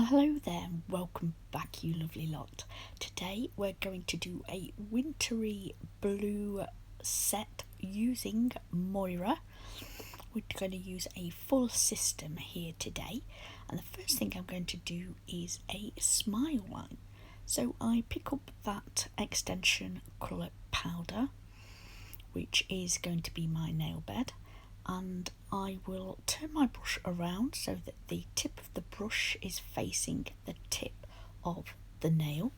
Well, hello there and welcome back, you lovely lot. Today we're going to do a wintry blue set using Moyra. We're going to use a full system here today, and the first thing I'm going to do is a smile line. So I pick up that extension colour powder, which is going to be my nail bed, and I will turn my brush around so that the tip of the brush is facing the tip of the nail.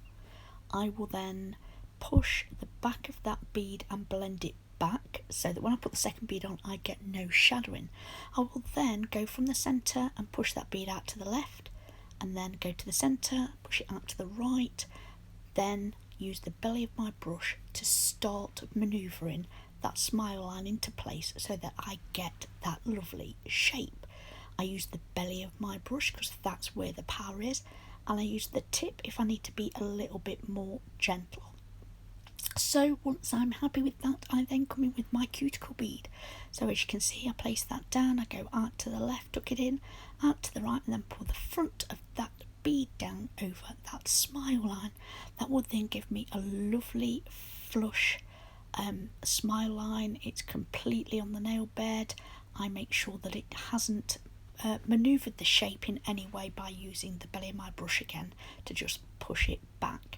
I will then push the back of that bead and blend it back so that when I put the second bead on I get no shadowing. I will then go from the centre and push that bead out to the left, and then go to the centre, push it out to the right, then use the belly of my brush to start manoeuvring that smile line into place so that I get that lovely shape. I use the belly of my brush because that's where the power is, and I use the tip if I need to be a little bit more gentle. So once I'm happy with that, I then come in with my cuticle bead. So as you can see, I place that down, I go out to the left, tuck it in, out to the right, and then pull the front of that bead down over that smile line. That will then give me a lovely flush smile line. It's completely on the nail bed. I make sure that it hasn't manoeuvred the shape in any way by using the belly of my brush again to just push it back.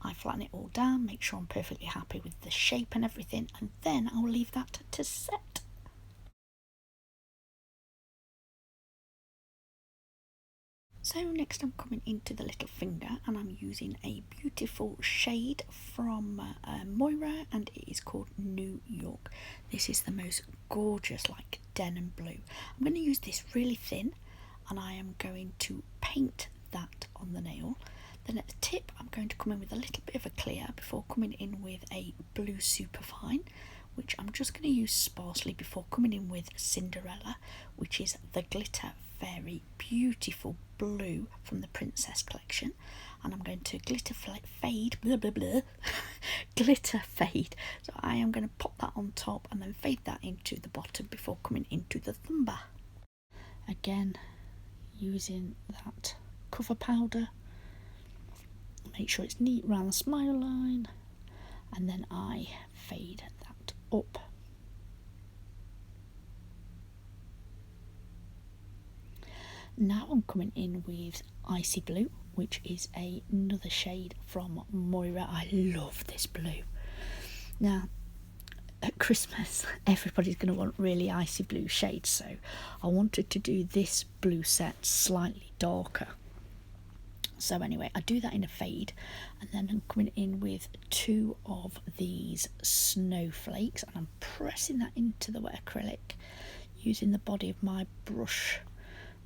I flatten it all down, make sure I'm perfectly happy with the shape and everything, and then I'll leave that to set. So next I'm coming into the little finger, and I'm using a beautiful shade from Moyra, and it is called New York. This is the most gorgeous like denim blue. I'm going to use this really thin, and I am going to paint that on the nail. Then at the tip I'm going to come in with a little bit of a clear before coming in with a blue superfine, which I'm just going to use sparsely before coming in with Cinderella, which is the glitter very beautiful blue from the Princess collection. And I'm going to glitter fade glitter fade, so I am going to pop that on top and then fade that into the bottom before coming into the thumber. Again, using that cover powder, make sure it's neat around the smile line, and then I fade that up. Now I'm coming in with Icy Blue, which is another shade from Moyra. I love this blue. Now, at Christmas, everybody's going to want really icy blue shades, so I wanted to do this blue set slightly darker. So anyway, I do that in a fade, and then I'm coming in with two of these Snowflakes, and I'm pressing that into the wet acrylic, using the body of my brush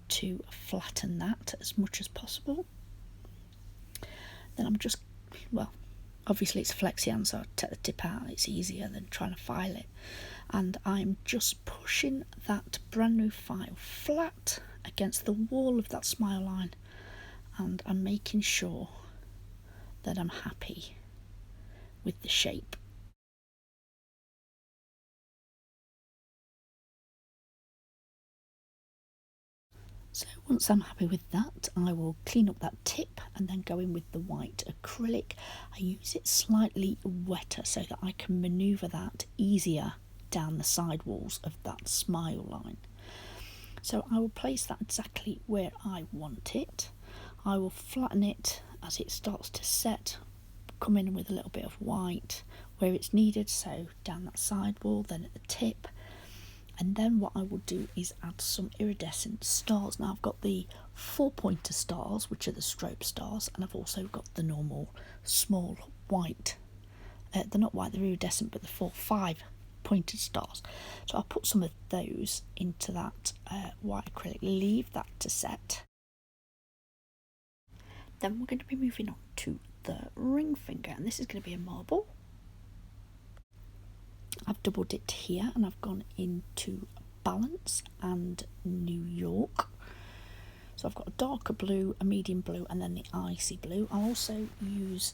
to flatten that as much as possible. Then I'm just, well, obviously it's a Flexihand, so I take the tip out, it's easier than trying to file it, and I'm just pushing that brand new file flat against the wall of that smile line, and I'm making sure that I'm happy with the shape. So once I'm happy with that, I will clean up that tip and then go in with the white acrylic. I use it slightly wetter so that I can manoeuvre that easier down the side walls of that smile line. So I will place that exactly where I want it. I will flatten it as it starts to set, come in with a little bit of white where it's needed, so down that side wall, then at the tip. And then what I will do is add some iridescent stars. Now I've got the 4-pointer stars, which are the strobe stars, and I've also got the normal small white. They're not white, they're iridescent, but the 5 pointed stars. So I'll put some of those into that white acrylic, leave that to set. Then we're going to be moving on to the ring finger, and this is going to be a marble. I've double dipped here, and I've gone into Balance and New York. So I've got a darker blue, a medium blue, and then the icy blue. I'll also use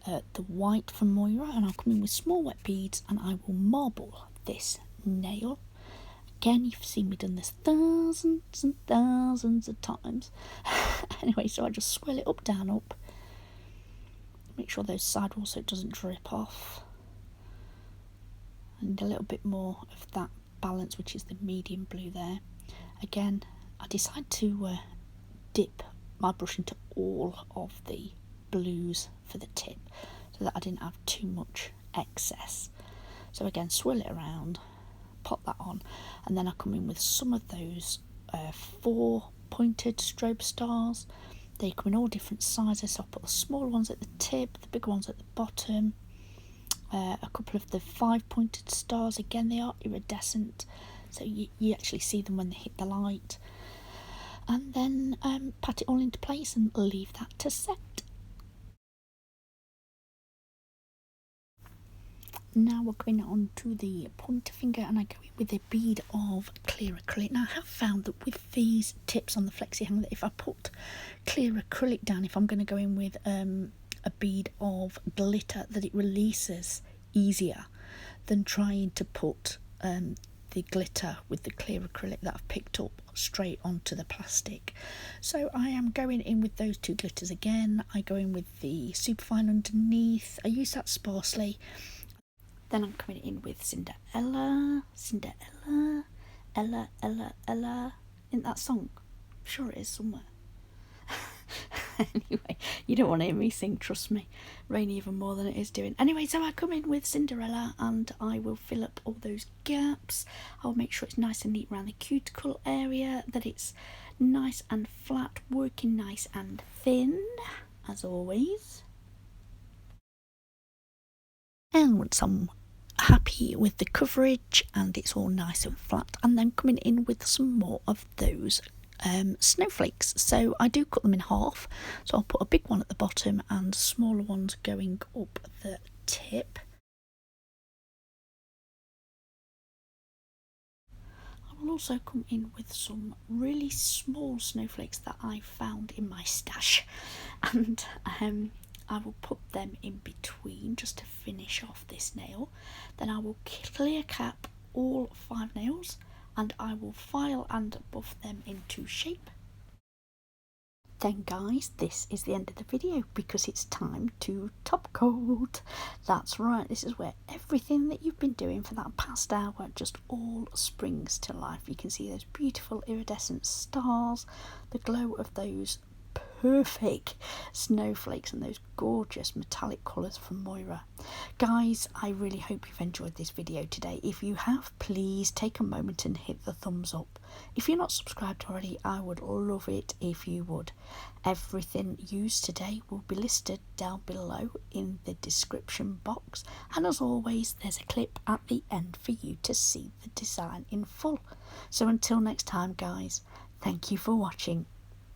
the white from Moyra, and I'll come in with small wet beads, and I will marble this nail. Again, you've seen me done this thousands and thousands of times. Anyway, so I just swirl it up, down, up. Make sure those sidewalls so it doesn't drip off. And a little bit more of that balance, which is the medium blue there. Again, I decided to dip my brush into all of the blues for the tip so that I didn't have too much excess. So again, swirl it around, pop that on, and then I come in with some of those 4 pointed strobe stars. They come in all different sizes, so I'll put the smaller ones at the tip, the bigger ones at the bottom. A couple of the 5 pointed stars, again they are iridescent, so you actually see them when they hit the light. And then pat it all into place and leave that to set. Now we're going on to the pointer finger, and I go in with a bead of clear acrylic. Now I have found that with these tips on the Flexihand, that if I put clear acrylic down, if I'm going to go in with a bead of glitter, that it releases easier than trying to put the glitter with the clear acrylic that I've picked up straight onto the plastic. So I am going in with those 2 glitters again. I go in with the Superfine underneath. I use that sparsely. Then I'm coming in with Cinderella, Ella, Ella. Isn't that song? I'm sure it is somewhere. Anyway, you don't want to hear me sing, trust me. Rain even more than it is doing. Anyway, so I come in with Cinderella and I will fill up all those gaps. I'll make sure it's nice and neat around the cuticle area, that it's nice and flat, working nice and thin, as always. And once I'm happy with the coverage and it's all nice and flat, and then coming in with some more of those snowflakes. So I do cut them in half, so I'll put a big one at the bottom and smaller ones going up the tip. I will also come in with some really small snowflakes that I found in my stash, and I will put them in between just to finish off this nail. Then I will clear cap all 5 nails and I will file and buff them into shape. Then guys, this is the end of the video because it's time to top coat. That's right, this is where everything that you've been doing for that past hour just all springs to life. You can see those beautiful iridescent stars, the glow of those perfect snowflakes and those gorgeous metallic colours from Moyra. Guys, I really hope you've enjoyed this video today. If you have, please take a moment and hit the thumbs up. If you're not subscribed already, I would love it if you would. Everything used today will be listed down below in the description box, and as always there's a clip at the end for you to see the design in full. So until next time guys, thank you for watching.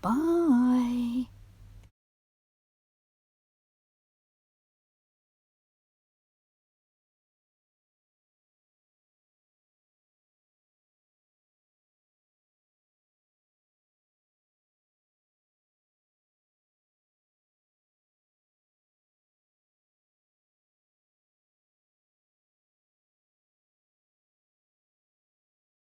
Bye.